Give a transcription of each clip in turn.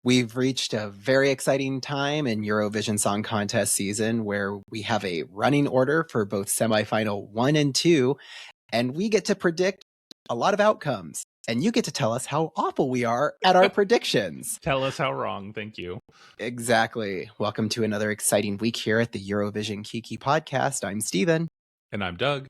We've reached a very exciting time in Eurovision Song Contest season where we have a running order for both semifinal 1 and 2, and we get to predict a lot of outcomes. And you get to tell us how awful we are at our predictions. Tell us how wrong. Thank you. Exactly. Welcome to another exciting week here at the Eurovision Kiki podcast. I'm Steven. And I'm Doug.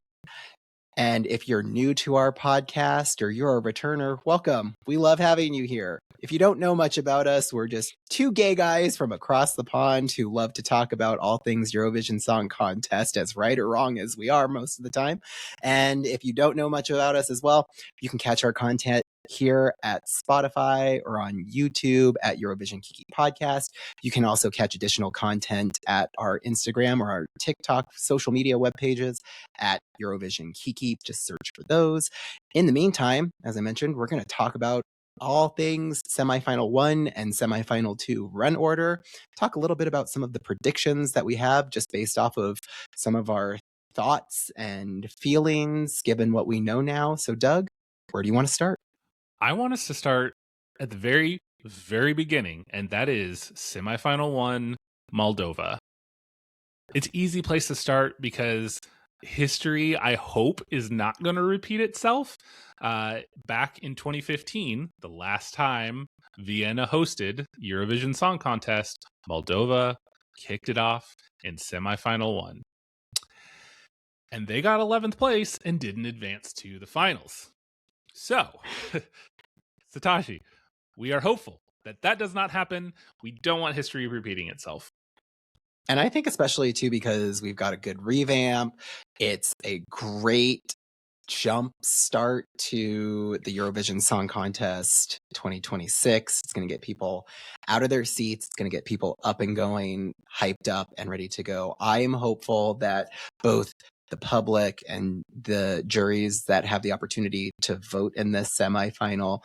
And if you're new to our podcast or you're a returner, welcome. We love having you here. If you don't know much about us, we're just two gay guys from across the pond who love to talk about all things Eurovision Song Contest, as right or wrong as we are most of the time. And if you don't know much about us as well, you can catch our content here at Spotify or on YouTube at Eurovision Kiki Podcast. You can also catch additional content at our Instagram or our TikTok social media web pages at Eurovision Kiki. Just search for those. In the meantime, as I mentioned, we're going to talk about all things semifinal 1 and semifinal 2 run order. Talk a little bit about some of the predictions that we have just based off of some of our thoughts and feelings given what we know now. So Doug, where do you want to start? I want us to start at the very, very beginning, and that is semifinal 1, Moldova. It's an easy place to start because history, I hope, is not going to repeat itself. Back in 2015, the last time Vienna hosted Eurovision Song Contest, Moldova kicked it off in semifinal 1. And they got 11th place and didn't advance to the finals. So, Satoshi, we are hopeful that that does not happen. We don't want history repeating itself. And I think especially, too, because we've got a good revamp. It's a great jump start to the Eurovision Song Contest 2026. It's going to get people out of their seats. It's going to get people up and going, hyped up and ready to go. I am hopeful that both the public and the juries that have the opportunity to vote in this semifinal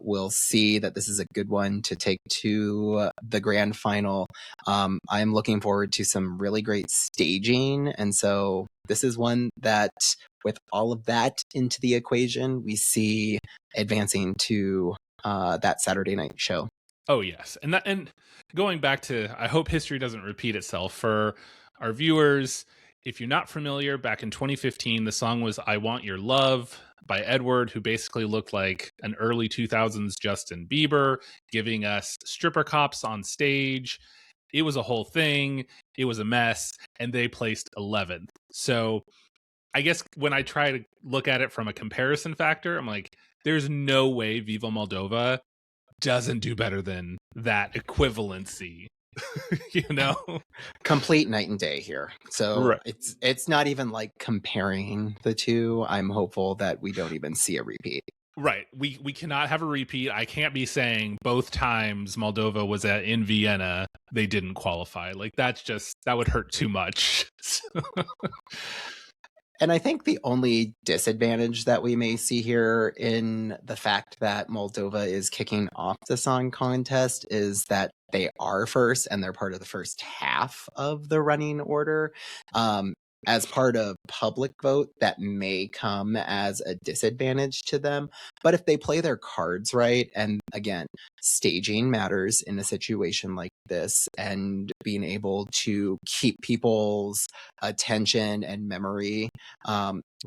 will see that this is a good one to take to the grand final. I'm looking forward to some really great staging. And so this is one that, with all of that into the equation, we see advancing to that Saturday night show. Oh, yes. And going back to, I hope history doesn't repeat itself for our viewers. If you're not familiar, back in 2015, the song was I Want Your Love by Edward, who basically looked like an early 2000s Justin Bieber, giving us stripper cops on stage. It was a whole thing. It was a mess, and they placed 11th. So I guess when I try to look at it from a comparison factor, I'm like, there's no way Viva Moldova doesn't do better than that equivalency. You know, complete night and day here. So right. It's not even like comparing the two. I'm hopeful that we don't even see a repeat. Right. We cannot have a repeat. I can't be saying both times Moldova was in Vienna, they didn't qualify. Like that would hurt too much. And I think the only disadvantage that we may see here in the fact that Moldova is kicking off the song contest is that they are first and they're part of the first half of the running order. As part of public vote, that may come as a disadvantage to them. But if they play their cards right, and again, staging matters in a situation like this, and being able to keep people's attention and memory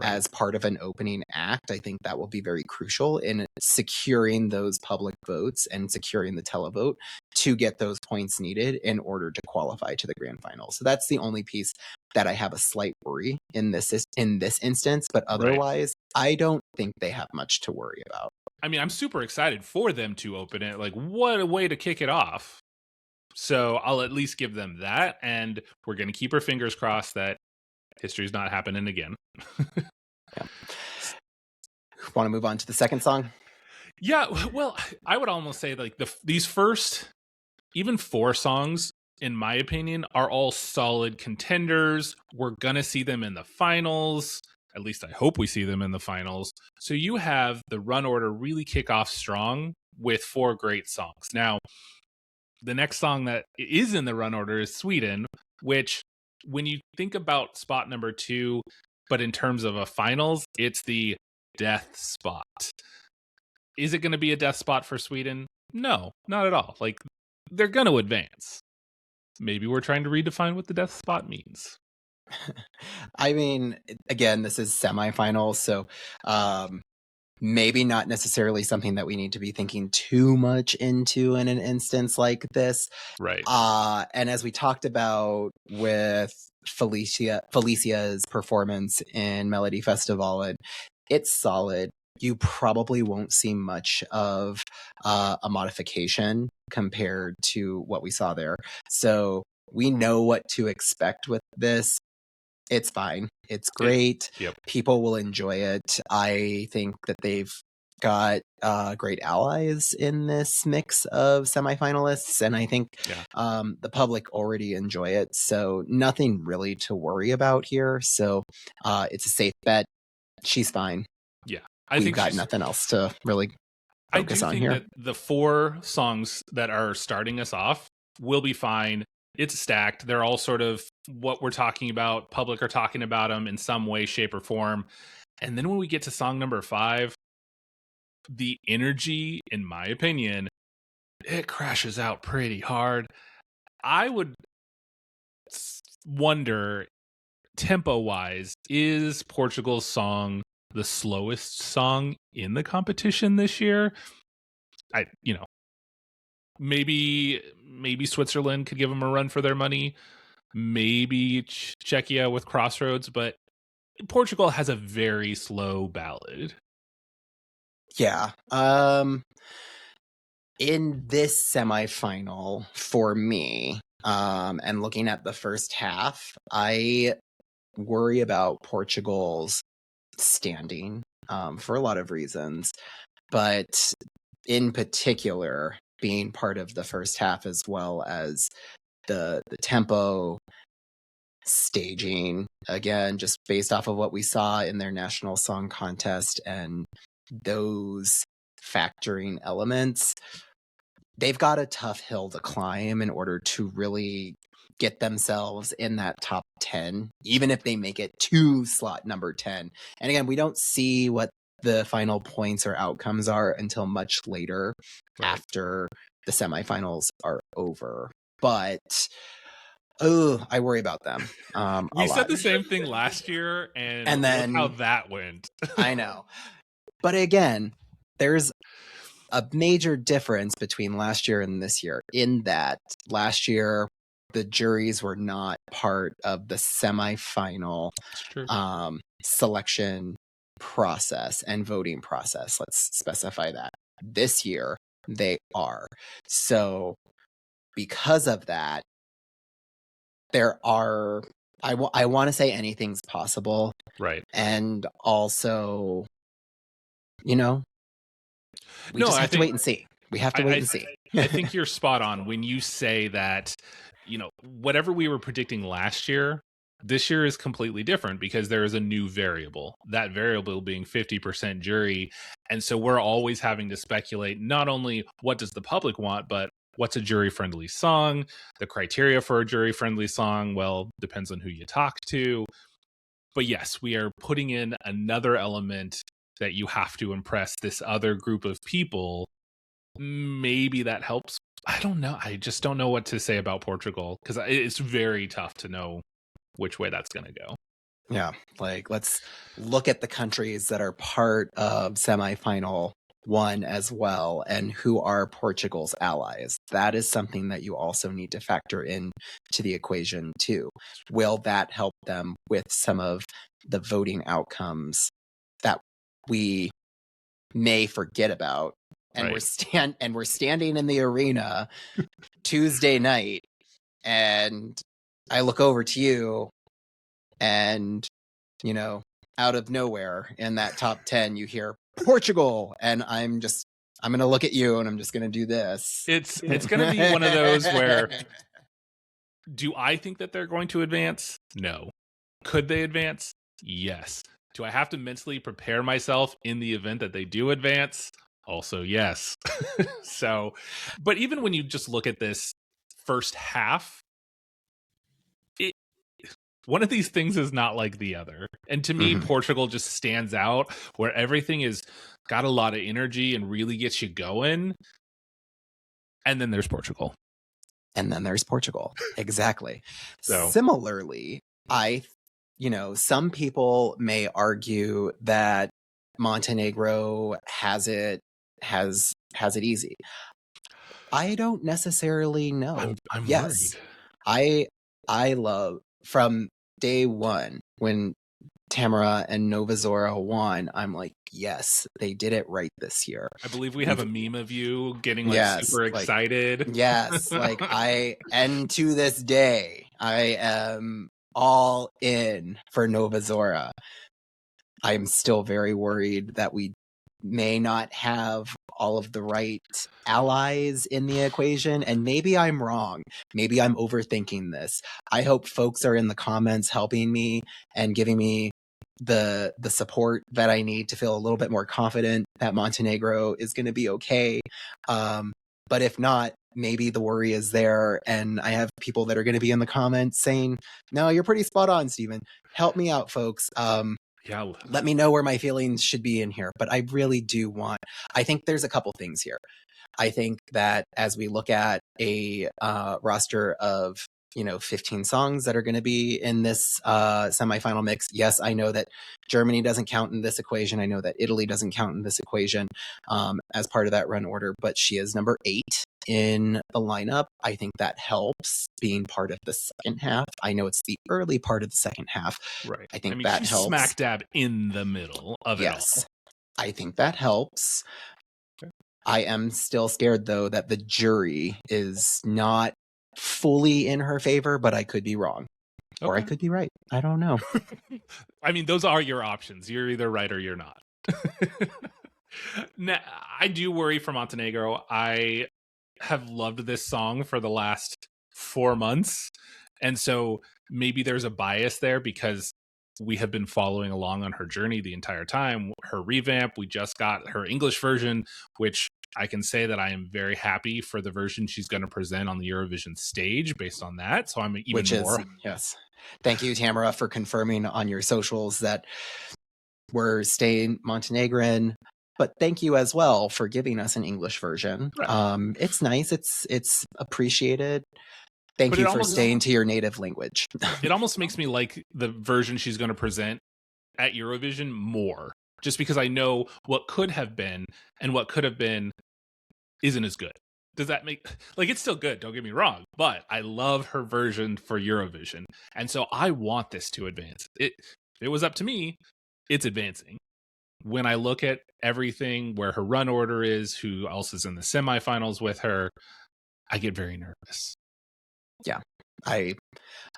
as part of an opening act, I think that will be very crucial in securing those public votes and securing the televote to get those points needed in order to qualify to the grand final. So that's the only piece that I have a slight worry in this instance, but otherwise, I don't think they have much to worry about. I mean, I'm super excited for them to open it. Like, what a way to kick it off. So I'll at least give them that, and we're going to keep our fingers crossed that history's not happening again. Yeah. Want to move on to the second song? Yeah, well, I would almost say like these first, even 4 songs, in my opinion, are all solid contenders. We're going to see them in the finals. At least I hope we see them in the finals. So you have the run order really kick off strong with 4 great songs. Now, the next song that is in the run order is Sweden, which when you think about spot number 2, but in terms of a finals, it's the death spot. Is it going to be a death spot for Sweden? No, not at all. Like, they're going to advance. Maybe we're trying to redefine what the death spot means. I mean, again, this is semifinals, so maybe not necessarily something that we need to be thinking too much into in an instance like this. Right. And as we talked about with Felicia's performance in Melody Festival, it's solid. You probably won't see much of a modification compared to what we saw there. So we know what to expect with this. It's fine. It's great. Yep. People will enjoy it. I think that they've got great allies in this mix of semifinalists, and I think the public already enjoy it. So nothing really to worry about here. So it's a safe bet. She's fine. Yeah, We've got nothing else to really focus on here. I do think that the 4 songs that are starting us off will be fine. It's stacked. They're all sort of what we're talking about. Public are talking about them in some way, shape, or form. And then when we get to song number 5, the energy, in my opinion, it crashes out pretty hard. I would wonder, tempo-wise, is Portugal's song the slowest song in the competition this year? Maybe Switzerland could give them a run for their money. Maybe Czechia with Crossroads, but Portugal has a very slow ballad. Yeah. In this semifinal, for me, and looking at the first half, I worry about Portugal's standing for a lot of reasons, but in particular, being part of the first half as well as the tempo, staging, again, just based off of what we saw in their national song contest and those factoring elements, they've got a tough hill to climb in order to really get themselves in that top 10, even if they make it to slot number 10. And again, we don't see what the final points or outcomes are until much later after the semifinals are over. But I worry about them. We said the same thing last year, and then look how that went. I know. But again, there's a major difference between last year and this year, in that last year the juries were not part of the semifinal selection process and voting process. Let's specify that. This year they are. So because of that, there are, I want to say anything's possible. Right. And also, we just have to wait and see. We have to wait and see. I think you're spot on when you say that, whatever we were predicting last year, this year is completely different because there is a new variable, that variable being 50% jury. And so we're always having to speculate not only what does the public want, but what's a jury-friendly song? The criteria for a jury-friendly song, well, depends on who you talk to. But yes, we are putting in another element that you have to impress this other group of people. Maybe that helps. I don't know. I just don't know what to say about Portugal because it's very tough to know which way that's going to go. Yeah, let's look at the countries that are part of semifinal 1 as well, and who are Portugal's allies. That is something that you also need to factor in to the equation too. Will that help them with some of the voting outcomes that we may forget about? And we're standing in the arena Tuesday night, and I look over to you, and out of nowhere in that top 10 you hear Portugal, and I'm going to look at you and I'm just going to do this. It's going to be one of those where, do I think that they're going to advance? No. Could they advance? Yes. Do I have to mentally prepare myself in the event that they do advance? Also, yes. So, but even when you just look at this first half, one of these things is not like the other. And to me, Portugal just stands out where everything is got a lot of energy and really gets you going. And then there's Portugal. And then there's Portugal. Exactly. So similarly, some people may argue that Montenegro has it easy. I don't necessarily know. I'm Yes, worried. I love from day one when Tamara and Nova Zora won. I'm like, yes, they did it right this year. I believe we have a meme of you getting like Yes, super excited. Yes, and to this day, I am all in for Nova Zora. I'm still very worried that we may not have all of the right allies in the equation, and maybe I'm wrong. Maybe I'm overthinking this. I hope folks are in the comments helping me and giving me the support that I need to feel a little bit more confident that Montenegro is going to be okay. But if not, maybe the worry is there, and I have people that are going to be in the comments saying, no, you're pretty spot on, Stephen. Help me out, folks. Yeah. Let me know where my feelings should be in here. But I really do I think there's a couple things here. I think that as we look at a roster of 15 songs that are going to be in this semifinal mix. Yes, I know that Germany doesn't count in this equation. I know that Italy doesn't count in this equation as part of that run order, but she is number 8 in the lineup. I think that helps being part of the second half. I know it's the early part of the second half. Right. I think that she's helps. Smack dab in the middle of it all. Yes, I think that helps. Okay. I am still scared, though, that the jury is not fully in her favor, but I could be wrong. Okay. Or I could be right. I don't know. I mean, those are your options. You're either right or you're not. Now, I do worry for Montenegro. I have loved this song for the last 4 months. And so maybe there's a bias there because we have been following along on her journey the entire time. Her revamp, we just got her English version, which I can say that I am very happy for the version she's going to present on the Eurovision stage based on that. So I'm even more. Yes. Thank you, Tamara, for confirming on your socials that we're staying Montenegrin. But thank you as well for giving us an English version. Right. It's nice. It's appreciated. Thank you for staying to your native language. It almost makes me like the version she's going to present at Eurovision more, just because I know what could have been and what could have been isn't as good. Does that make it's still good, don't get me wrong, but I love her version for Eurovision. And so I want this to advance. If it was up to me, it's advancing. When I look at everything, where her run order is, who else is in the semifinals with her, I get very nervous. Yeah, I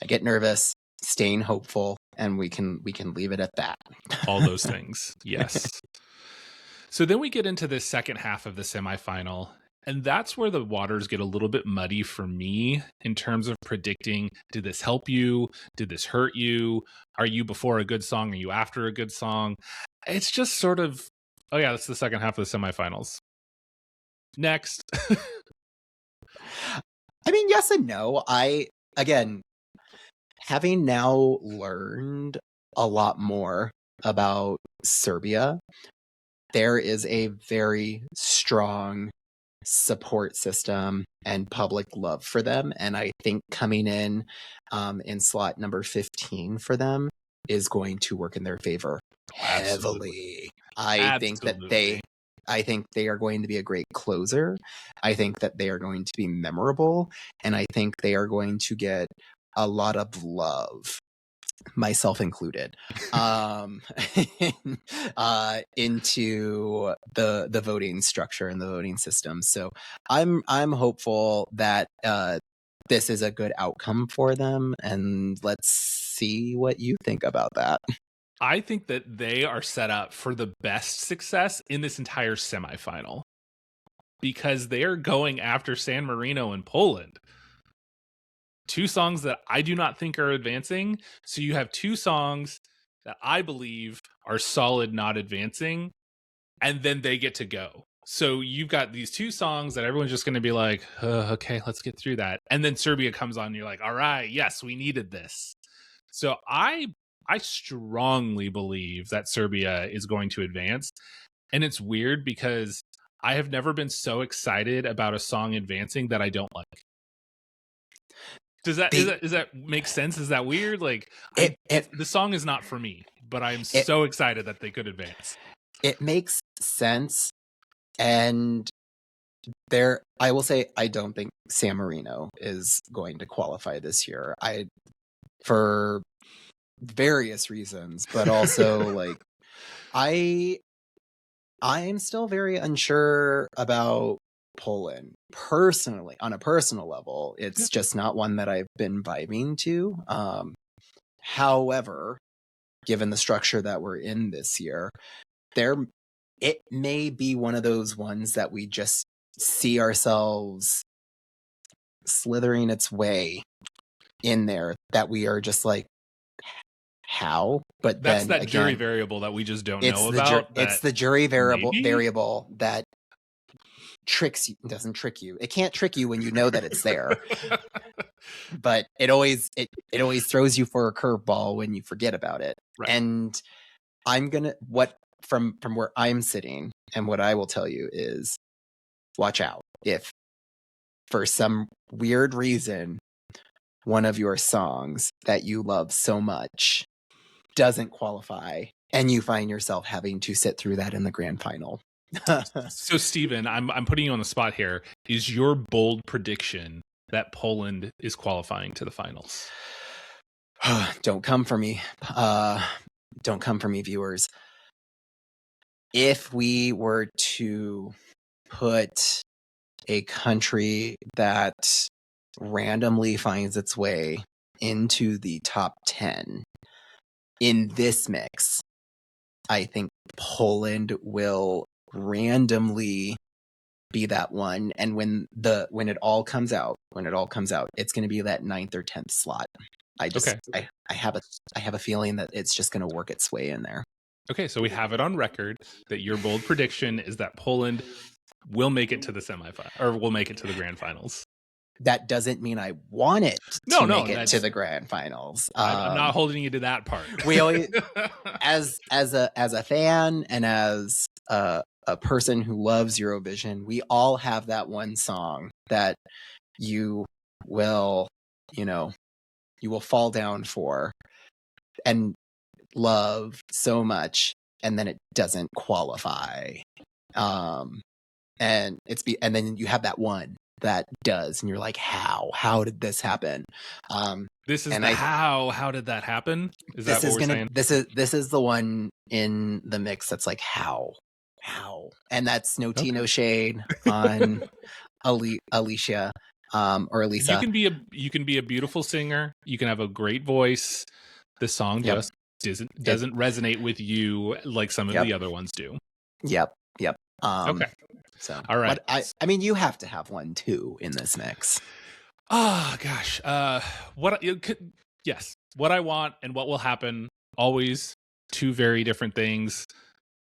get nervous, staying hopeful, and we can leave it at that. All those things, yes. So then we get into the second half of the semifinal, and that's where the waters get a little bit muddy for me in terms of predicting, did this help you? Did this hurt you? Are you before a good song? Are you after a good song? It's just sort of, oh yeah, that's the second half of the semifinals. Next. I mean, yes and no. Again, having now learned a lot more about Serbia, there is a very strong support system and public love for them. And I think coming in slot number 15 for them is going to work in their favor heavily. I think they are going to be a great closer. I think that they are going to be memorable. And I think they are going to get a lot of love, myself included, into the voting structure and the voting system. So I'm hopeful that this is a good outcome for them, and let's see what you think about that. I think that they are set up for the best success in this entire semifinal because they are going after San Marino and Poland. 2 songs that I do not think are advancing. So you have 2 songs that I believe are solid not advancing, and then they get to go. So you've got these 2 songs that everyone's just going to be like, okay, let's get through that. And then Serbia comes on and you're like, all right, yes, we needed this. So I strongly believe that Serbia is going to advance. And it's weird because I have never been so excited about a song advancing that I don't like. Does that make sense? Is that weird? Like, the song is not for me, but I'm so excited that they could advance. It makes sense, and I will say I don't think San Marino is going to qualify this year. For various reasons, but also like I'm still very unsure about Poland personally. On a personal level, it's just not one that I've been vibing to. However, given the structure that we're in this year, it may be one of those ones that we just see ourselves slithering its way in there, that we are just like, how? But that's then that jury variable that we just don't know about. It's the jury variable that doesn't trick you. It can't trick you when you know that it's there. But it always throws you for a curveball when you forget about it. Right. And from where I'm sitting, and what I will tell you is, watch out if for some weird reason one of your songs that you love so much doesn't qualify, and you find yourself having to sit through that in the grand final. So, Steven, I'm putting you on the spot here. Is your bold prediction that Poland is qualifying to the finals? Don't come for me. Don't come for me, viewers. If we were to put a country that randomly finds its way into the top 10 in this mix, I think Poland will randomly be that one. And when it all comes out, it's going to be that 9th or 10th slot. I have a feeling that it's just going to work its way in there. Okay, so we have it on record that your bold prediction is that Poland will make it to the semifinal, or will make it to the grand finals. That doesn't mean I want it to make it to the grand finals. I'm not holding you to that part. We always, as a fan and as a person who loves Eurovision, we all have that one song that you will fall down for and love so much, and then it doesn't qualify. And then you have that one that does, and you're like, how did this happen? This is how did that happen? Is that what we're saying? This is the one in the mix that's like, how, and that's no tea, no shade on Alicia or Elisa. You can be a beautiful singer. You can have a great voice. The song just doesn't resonate with you like some of the other ones do. Yep. Okay. So, all right. I mean, you have to have one too in this mix. Oh gosh. Yes. What I want and what will happen, always two very different things.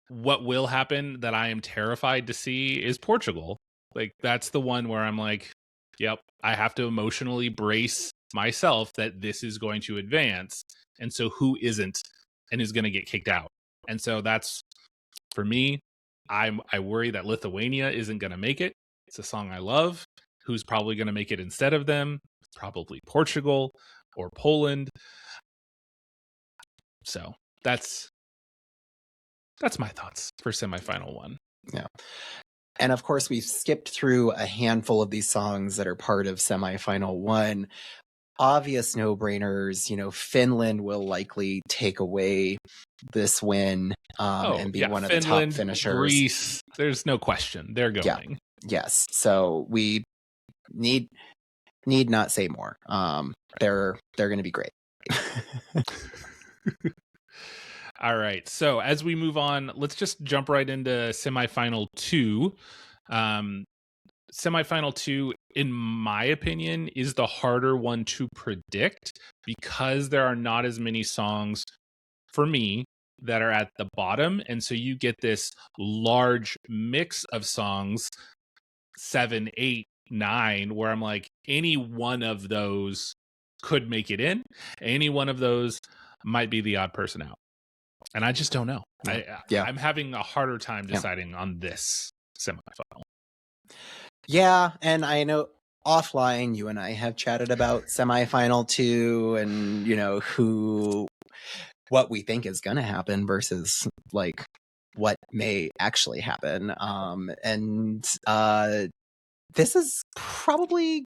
What will happen that I am terrified to see is Portugal. Like, that's the one where I'm like, yep, I have to emotionally brace myself that this is going to advance. And so who isn't and is going to get kicked out? And so that's, for me, I worry that Lithuania isn't going to make it. It's a song I love. Who's probably going to make it instead of them? Probably Portugal or Poland. So that's my thoughts for semifinal one. Yeah. And of course, we've skipped through a handful of these songs that are part of semifinal one. Obvious no-brainers, Finland will likely take away this win and be one of the top finishers. Greece, there's no question. They're going. Yeah. Yes. So we need not say more. They're going to be great. All right. So as we move on, let's just jump right into semifinal 2. Semifinal 2, in my opinion, is the harder one to predict because there are not as many songs for me that are at the bottom. And so you get this large mix of songs, 7, 8, 9, where I'm like, any one of those could make it in. Any one of those might be the odd person out. And I just don't know. I'm having a harder time deciding on this semifinal. Yeah, and I know offline you and I have chatted about semifinal too, and what we think is going to happen versus like what may actually happen. And this is probably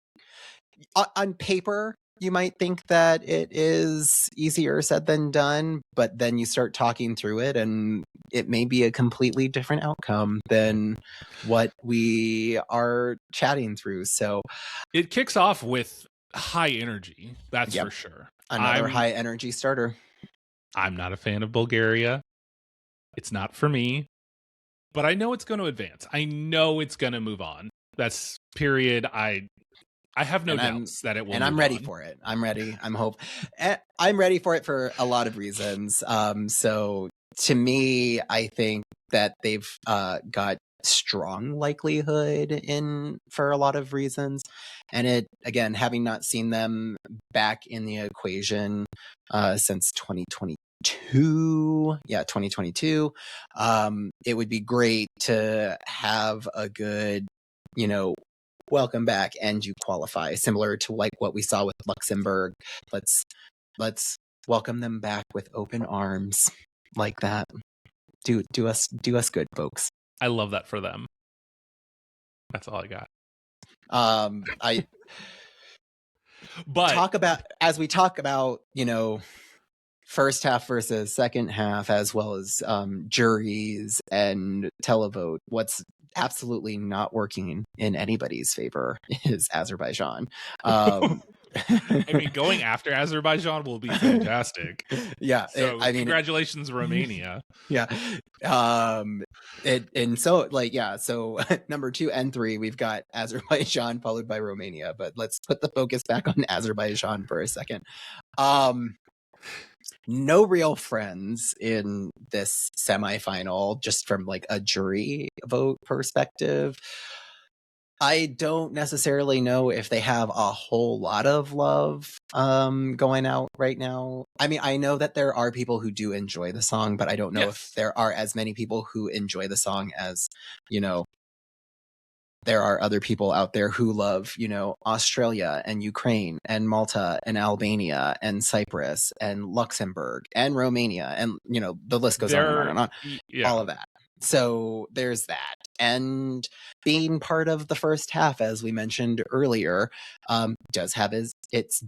on paper. You might think that it is easier said than done, but then you start talking through it and it may be a completely different outcome than what we are chatting through. So it kicks off with high energy. That's for sure. Another high energy starter. I'm not a fan of Bulgaria. It's not for me, but I know it's going to advance. I know it's going to move on. That's period. I have no doubts that it will. And I'm ready for it. I'm ready. I'm ready for it for a lot of reasons. So to me, I think that they've got strong likelihood for a lot of reasons. And it, again, having not seen them back in the equation since 2022, it would be great to have a good, welcome back and you qualify, similar to like what we saw with Luxembourg. Let's welcome them back with open arms like that. Do us good, folks. I love that for them. That's all I got. But as we talk about, first half versus second half, as well as juries and televote, what's absolutely not working in anybody's favor is Azerbaijan. I mean, going after Azerbaijan will be fantastic. Yeah. So congratulations, Romania. Yeah. So number 2 and 3, we've got Azerbaijan followed by Romania, but let's put the focus back on Azerbaijan for a second. No real friends in this semifinal, just from like a jury vote perspective. I don't necessarily know if they have a whole lot of love going out right now. I mean, I know that there are people who do enjoy the song, but I don't know if there are as many people who enjoy the song as, there are other people out there who love, Australia and Ukraine and Malta and Albania and Cyprus and Luxembourg and Romania. And, the list goes on and on and on. Yeah. All of that. So there's that. And being part of the first half, as we mentioned earlier, does have its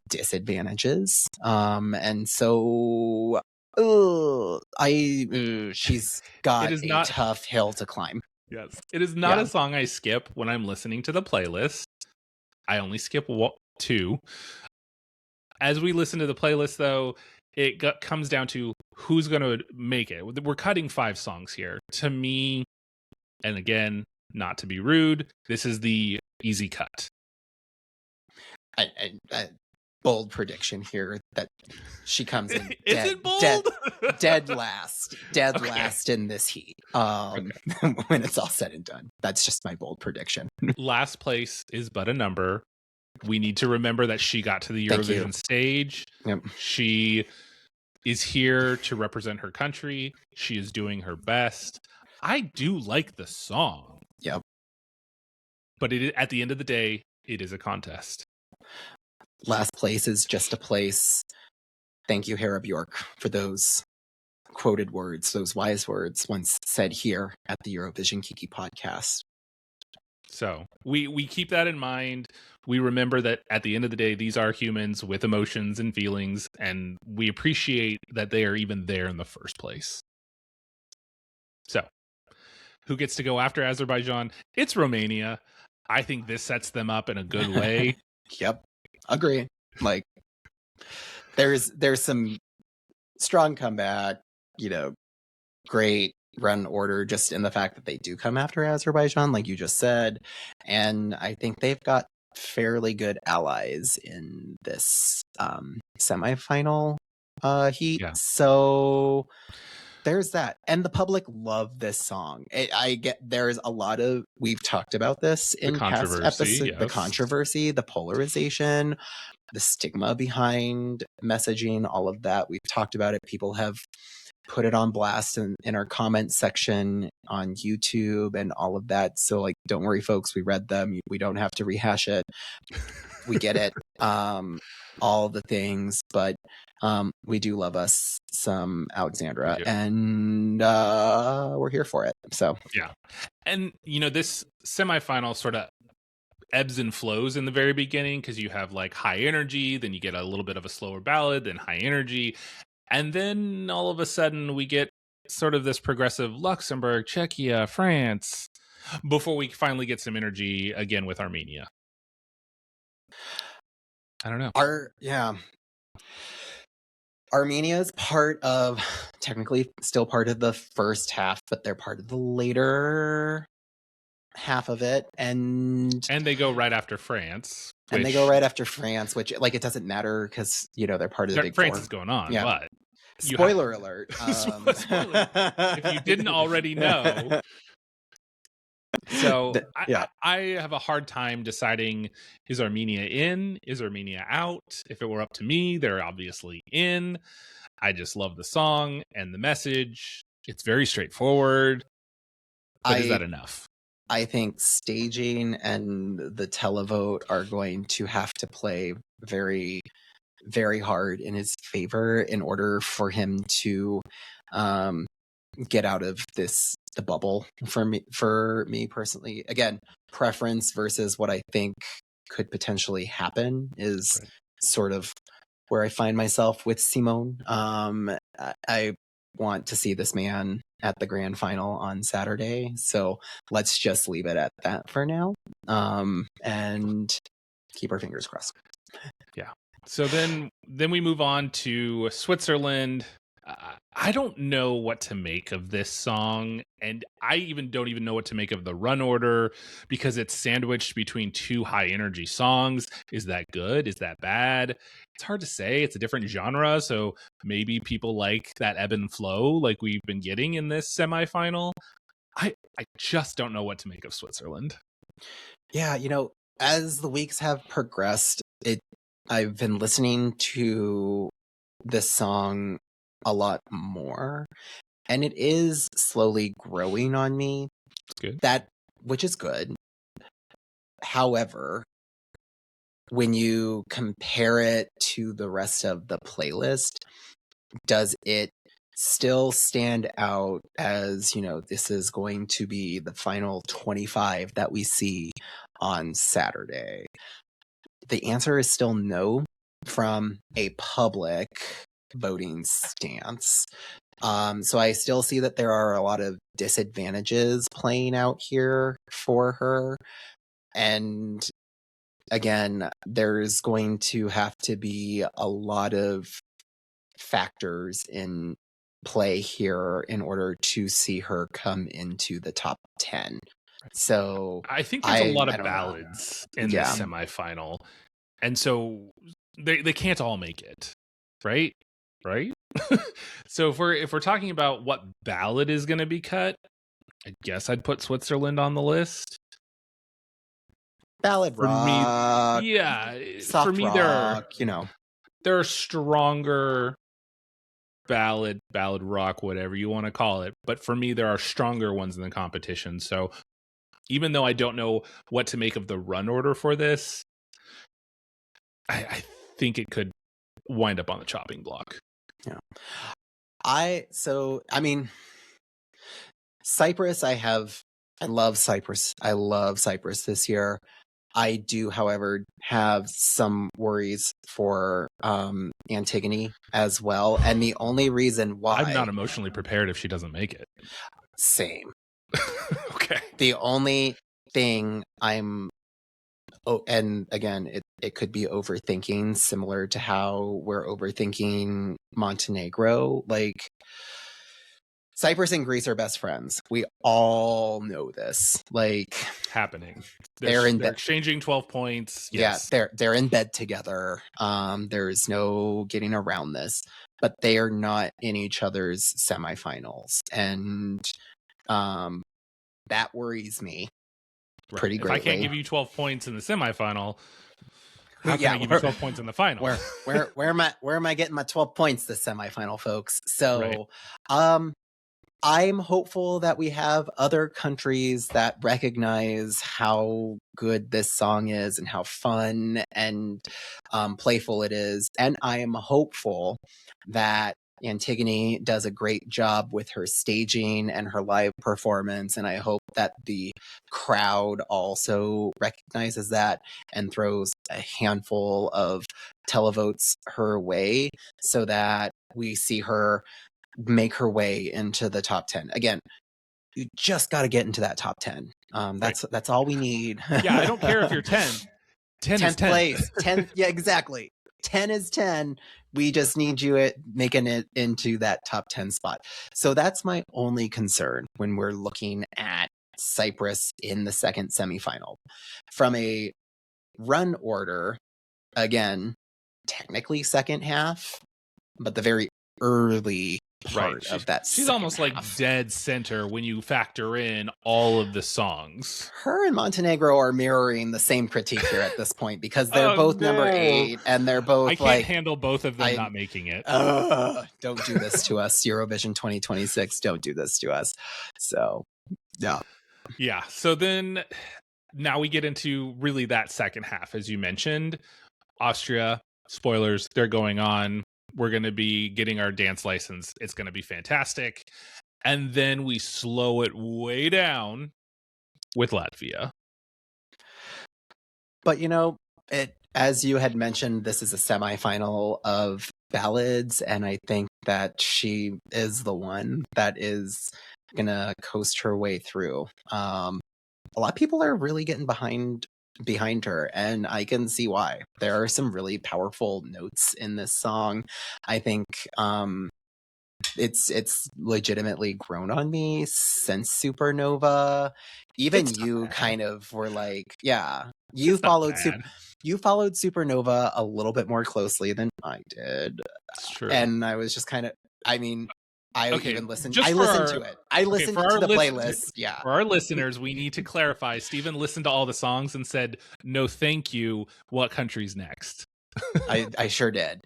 disadvantages. And so she's got a tough hill to climb. Yes. It is not a song I skip when I'm listening to the playlist. I only skip 2. As we listen to the playlist, though, it comes down to who's going to make it. We're cutting 5 songs here. To me, and again, not to be rude, this is the easy cut. Bold prediction here that she comes in dead last in this heat when it's all said and done. That's just my bold prediction. Last place is but a number. We need to remember that she got to the Eurovision stage. Yep. She is here to represent her country. She is doing her best. I do like the song. Yep. But at the end of the day, it is a contest. Last place is just a place. Thank you, Hera Bjork, for those quoted words, those wise words once said here at the Eurovision Kiki podcast. So we keep that in mind. We remember that at the end of the day, these are humans with emotions and feelings, and we appreciate that they are even there in the first place. So who gets to go after Azerbaijan? It's Romania. I think this sets them up in a good way. Yep. Agree. Like there's some strong comeback, great run order just in the fact that they do come after Azerbaijan, like you just said. And I think they've got fairly good allies in this semifinal heat. Yeah. So there's that. And the public love this song. There's a lot of, we've talked about this in past episodes, yes. The controversy, the polarization, the stigma behind messaging, all of that. We've talked about it. People have put it on blast in our comment section on YouTube and all of that. So like, don't worry, folks, we read them. We don't have to rehash it. We get it. All the things, but we do love us some Alexandra, and we're here for it. So yeah, and this semifinal sort of ebbs and flows in the very beginning because you have like high energy, then you get a little bit of a slower ballad, then high energy, and then all of a sudden we get sort of this progressive Luxembourg, Czechia, France, before we finally get some energy again with Armenia. I don't know. Armenia is technically still part of the first half, but they're part of the later half of it, and they go right after France. Which like it doesn't matter because they're part of the big France four. is going on, yeah. But spoiler alert. Spoiler. If you didn't already know. So I have a hard time deciding, is Armenia in? Is Armenia out? If it were up to me, they're obviously in. I just love the song and the message. It's very straightforward. But is that enough? I think staging and the televote are going to have to play very, very hard in his favor in order for him to get out of the bubble for me personally. Again, preference versus what I think could potentially happen is sort of where I find myself with Simone. I want to see this man at the grand final on Saturday, so let's just leave it at that for now, and keep our fingers crossed. Yeah. So then we move on to Switzerland. I don't know what to make of this song, and I don't even know what to make of the run order because it's sandwiched between two high energy songs. Is that good? Is that bad? It's hard to say. It's a different genre, so maybe people like that ebb and flow like we've been getting in this semifinal. I just don't know what to make of Switzerland. Yeah, as the weeks have progressed, I've been listening to this song a lot more, and it is slowly growing on me. Good. Which is good. However, when you compare it to the rest of the playlist, does it still stand out as, this is going to be the final 25 that we see on Saturday? The answer is still no from a public voting stance. So I still see that there are a lot of disadvantages playing out here for her. And again, there's going to have to be a lot of factors in play here in order to see her come into the top 10. So I think there's a lot of ballads in the semifinal, and so they can't all make it, right? So if we're talking about what ballad is going to be cut, I guess I'd put Switzerland on the list. Ballad rock, soft for me, rock, there are stronger ballad rock, whatever you want to call it. But for me, there are stronger ones in the competition. So even though I don't know what to make of the run order for this, I think it could wind up on the chopping block. Yeah. Cyprus, I love Cyprus. I love Cyprus this year. I do, however, have some worries for Antigone as well. And the only reason why... I'm not emotionally prepared if she doesn't make it. Same. Okay. The only thing and again, it could be overthinking, similar to how we're overthinking Montenegro. Like, Cyprus and Greece are best friends. We all know this. Like, happening. They're exchanging 12 points. Yes. Yeah, they're in bed together. There's no getting around this. But they are not in each other's semifinals, and that worries me pretty greatly. If I can't give you 12 points in the semifinal, How can I give you 12 points in the final? Where am I getting my 12 points this semifinal, folks? So, I'm hopeful that we have other countries that recognize how good this song is and how fun and playful it is. And I am hopeful that Antigone does a great job with her staging and her live performance. And I hope that the crowd also recognizes that and throws a handful of televotes her way so that we see her make her way into the top 10. Again, you just got to get into that top 10. That's all we need. Yeah, I don't care if you're 10. 10 is 10. Place. 10. Yeah, exactly. 10 is 10. We just need you making it into that top 10 spot. So that's my only concern when we're looking at Cyprus in the second semifinal. From a run order, again, technically second half, but the very early part of that. She's almost like dead center when you factor in all of the songs. Her and Montenegro are mirroring the same critique here at this point because they're both number 8 and they're both I can't handle both of them not making it. Don't do this to us. Eurovision 2026, don't do this to us. So, yeah. Yeah. So then now we get into really that second half, as you mentioned. Austria, spoilers, they're going on. We're going to be getting our dance license. It's going to be fantastic. And then we slow it way down with Latvia. But, you know, as you had mentioned, this is a semifinal of ballads. And I think that she is the one that is going to coast her way through. A lot of people are really getting behind her, and I can see why. There are some really powerful notes in this song. I think it's legitimately grown on me since Supernova. Even you kind of were like, yeah, you followed Supernova a little bit more closely than I did. It's true. And I was just kind of, I mean, I even listened. I listened to it. I listened to the playlist. Yeah. For our listeners, we need to clarify. Stephen listened to all the songs and said, "No, thank you. What country's next?" I sure did.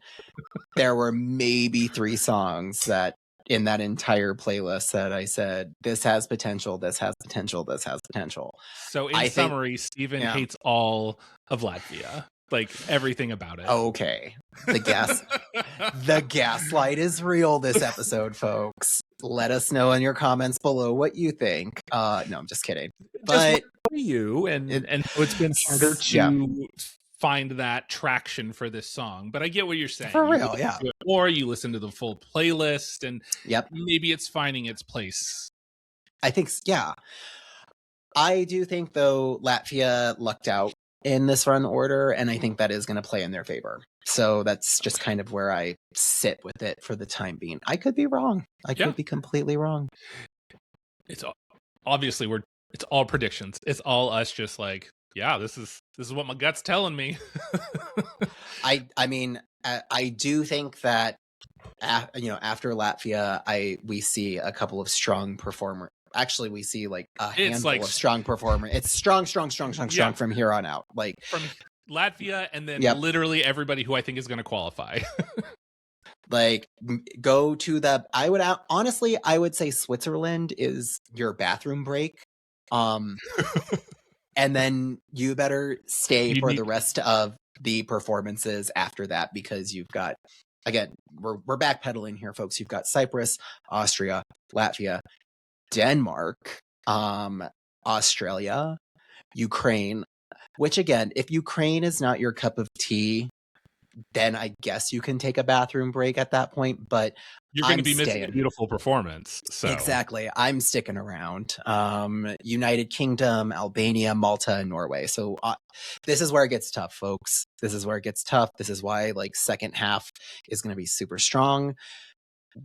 There were maybe 3 songs that in that entire playlist that I said, "This has potential. This has potential. This has potential." So, in summary, Stephen hates all of Latvia. Like everything about it. Okay. The gaslight is real this episode, folks. Let us know in your comments below what you think. No, I'm just kidding. But you and it's been harder to find that traction for this song. But I get what you're saying. For real, yeah. Or you listen to the full playlist and maybe it's finding its place. I think, yeah. I do think, though, Latvia lucked out in this run order, and I think that is going to play in their favor. So that's just kind of where I sit with it for the time being. I could be wrong. I could be completely wrong. It's obviously it's all predictions. It's all us just like, yeah, this is what my gut's telling me. I mean, I do think that after Latvia, we see a couple of strong performers. Actually, we see like a handful of strong performers. It's strong from here on out. Like from Latvia, and then literally everybody who I think is going to qualify. Like go to the. I would say Switzerland is your bathroom break. And then you better stay for the rest of the performances after that, because you've got, again, we're backpedaling here, folks. You've got Cyprus, Austria, Latvia, Denmark, Australia, Ukraine, which again, if Ukraine is not your cup of tea, then I guess you can take a bathroom break at that point, but you're going to be missing a beautiful performance. So exactly. I'm sticking around. United Kingdom, Albania, Malta, and Norway. So this is where it gets tough, folks. This is where it gets tough. This is why second half is going to be super strong.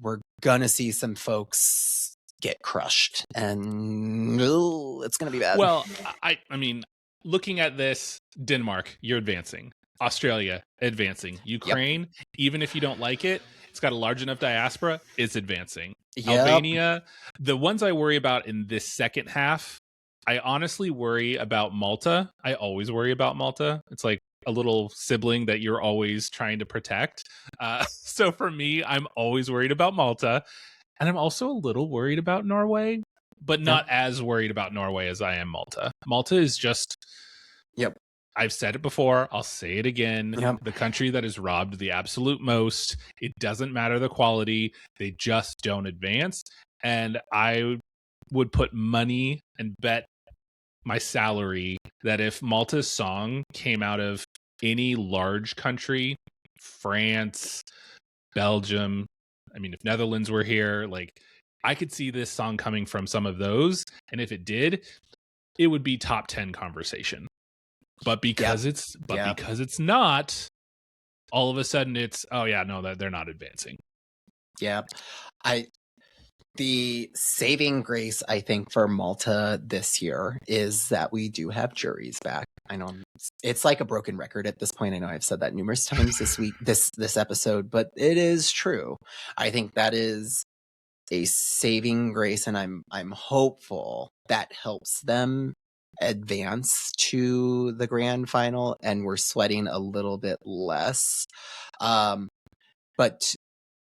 We're going to see some folks get crushed, and it's going to be bad. Well, I mean, looking at this, Denmark, you're advancing. Australia, advancing. Ukraine, even if you don't like it, it's got a large enough diaspora, it's advancing. Albania, the ones I worry about in this second half I honestly worry about Malta. I always worry about Malta. It's like a little sibling that you're always trying to protect. So for me, I'm always worried about Malta. And I'm also a little worried about Norway, but not as worried about Norway as I am Malta. Malta is just, Yep. I've said it before, I'll say it again. Yep. The country that is robbed the absolute most. It doesn't matter the quality. They just don't advance. And I would put money and bet my salary that if Malta's song came out of any large country, France, Belgium, I mean, if Netherlands were here, like I could see this song coming from some of those. And if it did, it would be top 10 conversation. But because because it's not, all of a sudden it's, oh yeah, no, that they're not advancing. Yeah. The saving grace, I think, for Malta this year is that we do have juries back. I know it's like a broken record at this point. I know I've said that numerous times this week, this episode, but it is true. I think that is a saving grace, and I'm hopeful that helps them advance to the grand final, and we're sweating a little bit less. But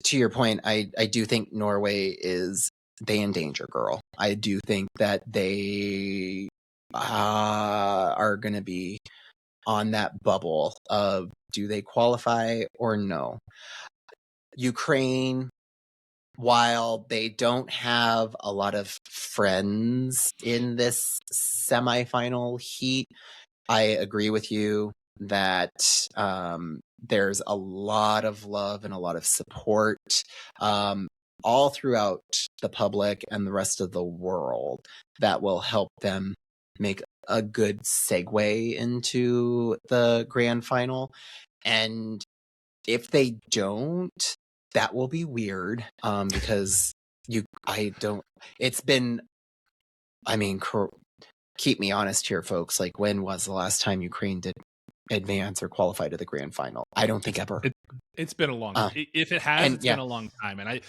to your point, I do think Norway is in danger, girl. I do think that they are going to be on that bubble of do they qualify or no. Ukraine, while they don't have a lot of friends in this semifinal heat, I agree with you that there's a lot of love and a lot of support all throughout the public and the rest of the world that will help them make a good segue into the grand final. And if they don't, that will be weird because it's been, I mean, keep me honest here, folks. Like, when was the last time Ukraine did advance or qualify to the grand final? I don't think ever. It's been a long time. If it has, it's been a long time. And I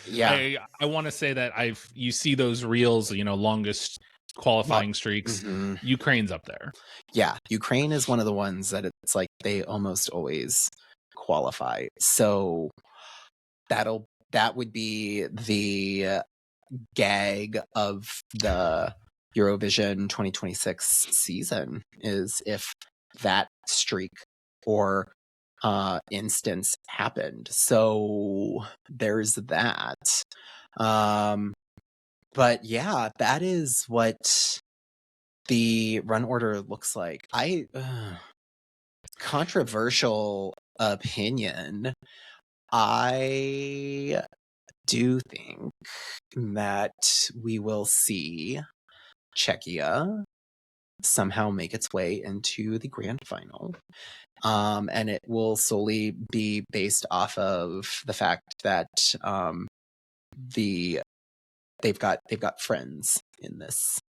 want to say that you see those reels, longest qualifying streaks. Mm-hmm. Ukraine's up there. Yeah, Ukraine is one of the ones that it's like they almost always qualify. So that would be the gag of the Eurovision 2026 season, is if that streak or instance happened. So there's that. But yeah, that is what the run order looks like. Controversial opinion. I do think that we will see Czechia somehow make its way into the grand final. And it will solely be based off of the fact that they've got friends in this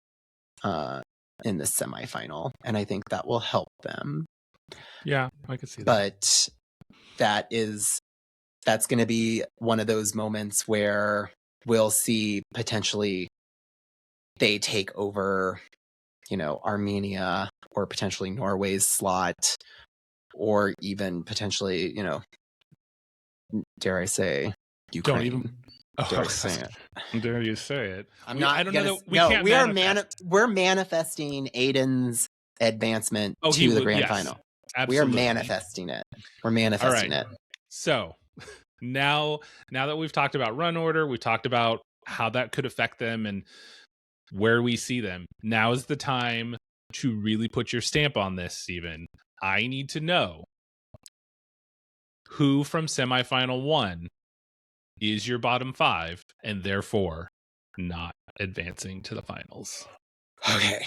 semifinal, and I think that will help them. Yeah, I could see that. But that's going to be one of those moments where we'll see potentially they take over, Armenia or potentially Norway's slot, or even potentially, dare I say, Ukraine. Don't even. Dare I say it? Dare you say it? I don't know. We're manifesting Aiden's advancement to the grand final. Absolutely. We are manifesting it. We're manifesting it. So now that we've talked about run order, we talked about how that could affect them and where we see them. Now is the time to really put your stamp on this, Steven. I need to know who from semifinal 1 is your bottom 5 and therefore not advancing to the finals. Okay.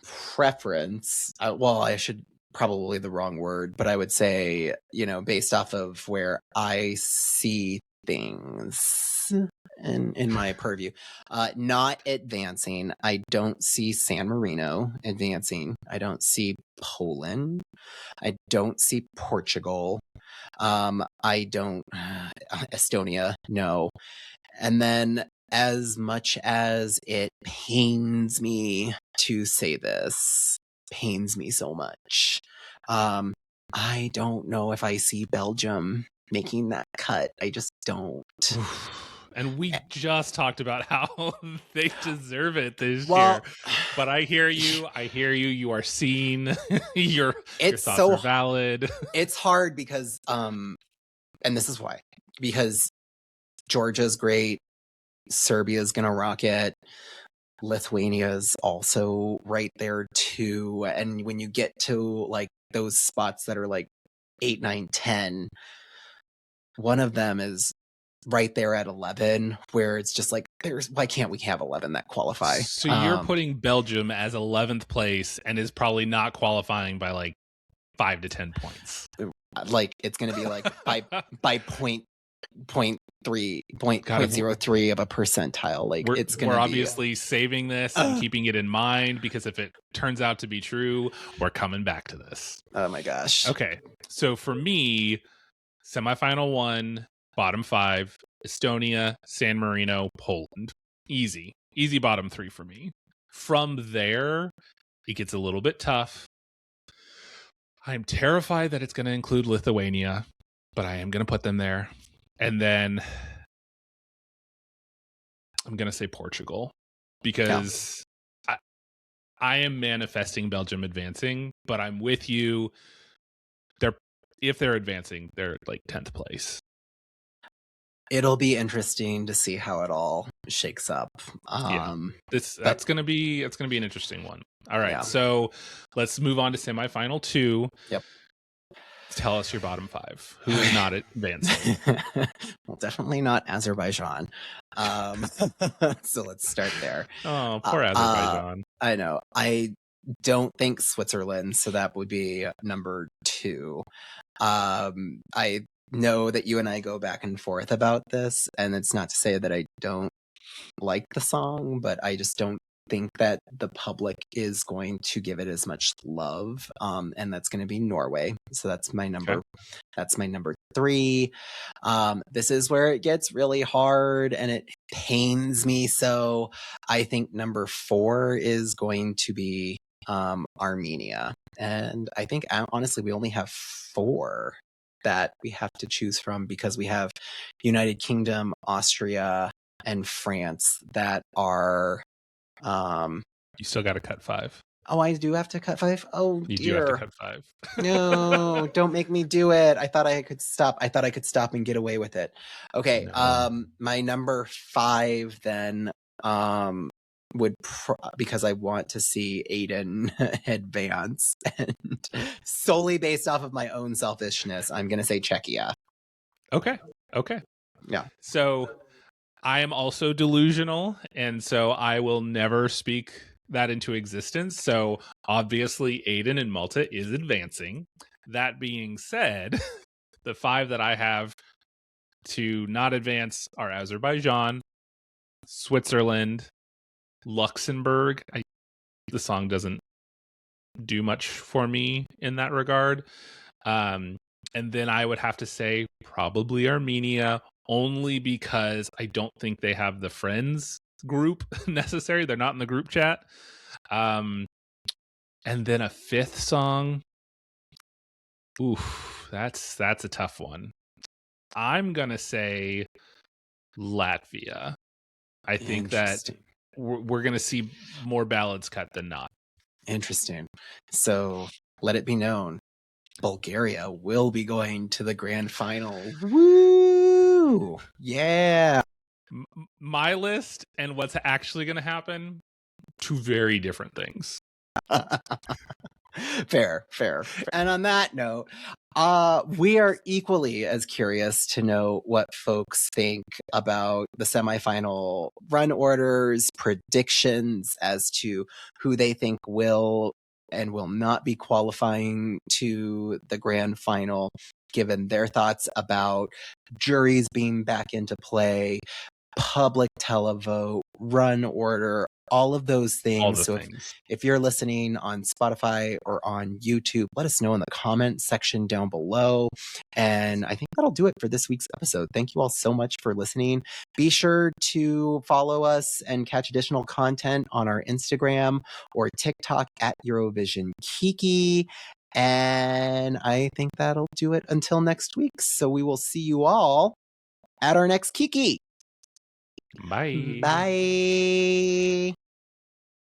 Preference. I should probably the wrong word, but I would say, based off of where I see things in my purview, not advancing. I don't see San Marino advancing. I don't see Poland. I don't see Portugal. I don't Estonia, no. And then as much as it pains me to say this, pains me so much, I don't know if I see Belgium making that cut. I just don't. And we just talked about how they deserve it this Well, year. But I hear you. You are seen. Your thoughts so are valid. It's hard because, and this is why. Because Georgia's great. Serbia's gonna rock it. Lithuania's also right there too. And when you get to like those spots that are like 8, 9, 10, one of them is right there at 11, where it's just like, why can't we have 11 that qualify? So you're putting Belgium as 11th place and is probably not qualifying by like 5 to 10 points. Like it's going to be like by point 0.03 of a percentile. Like we're obviously saving this and keeping it in mind, because if it turns out to be true, we're coming back to this. Oh my gosh. Okay. So for me, semifinal 1, bottom 5, Estonia, San Marino, Poland. Easy bottom 3 for me. From there, it gets a little bit tough. I'm terrified that it's going to include Lithuania, but I am going to put them there. And then I'm going to say Portugal, because I am manifesting Belgium advancing, but I'm with you. If they're advancing, they're like 10th place. It'll be interesting to see how it all shakes up. That's going to be an interesting one. All right. So let's move on to semifinal 2. Yep. Tell us your bottom 5. Who is not advancing? Well, definitely not Azerbaijan. So let's start there. Oh, poor Azerbaijan. I know. I don't think Switzerland, so that would be number 2. I know that you and I go back and forth about this, and it's not to say that I don't like the song, but I just don't think that the public is going to give it as much love, and that's going to be Norway. So that's my number. Okay. That's my number 3. This is where it gets really hard, and it pains me. So I think number 4 is going to be Armenia, and I think honestly we only have 4 that we have to choose from, because we have United Kingdom, Austria, and France that are you still got to cut 5. Oh, I do have to cut 5? Oh, you dear. do have to cut 5. No, don't make me do it. I thought I could stop and get away with it. Okay. No. My number 5 then would because I want to see Aiden advance, and solely based off of my own selfishness, I'm going to say Czechia. Okay. Yeah. So I am also delusional, and so I will never speak that into existence. So obviously Aiden and Malta is advancing. That being said, the 5 that I have to not advance are Azerbaijan, Switzerland, Luxembourg. The song doesn't do much for me in that regard. And then I would have to say probably Armenia, only because I don't think they have the friends group necessary. They're not in the group chat. And then a 5th song. Oof, that's a tough one. I'm going to say Latvia. I think that we're going to see more ballads cut than not. Interesting. So let it be known, Bulgaria will be going to the grand final. Woo! Yeah. My list and what's actually going to happen, 2 very different things. Fair. And on that note, we are equally as curious to know what folks think about the semifinal run orders, predictions as to who they think will and will not be qualifying to the grand final, given their thoughts about juries being back into play, public televote, run order, all of those things. All the So things. if you're listening on Spotify or on YouTube, let us know in the comment section down below. And I think that'll do it for this week's episode. Thank you all so much for listening. Be sure to follow us and catch additional content on our Instagram or TikTok at Eurovision Kiki. And I think that'll do it until next week. So we will see you all at our next Kiki. Bye. Bye.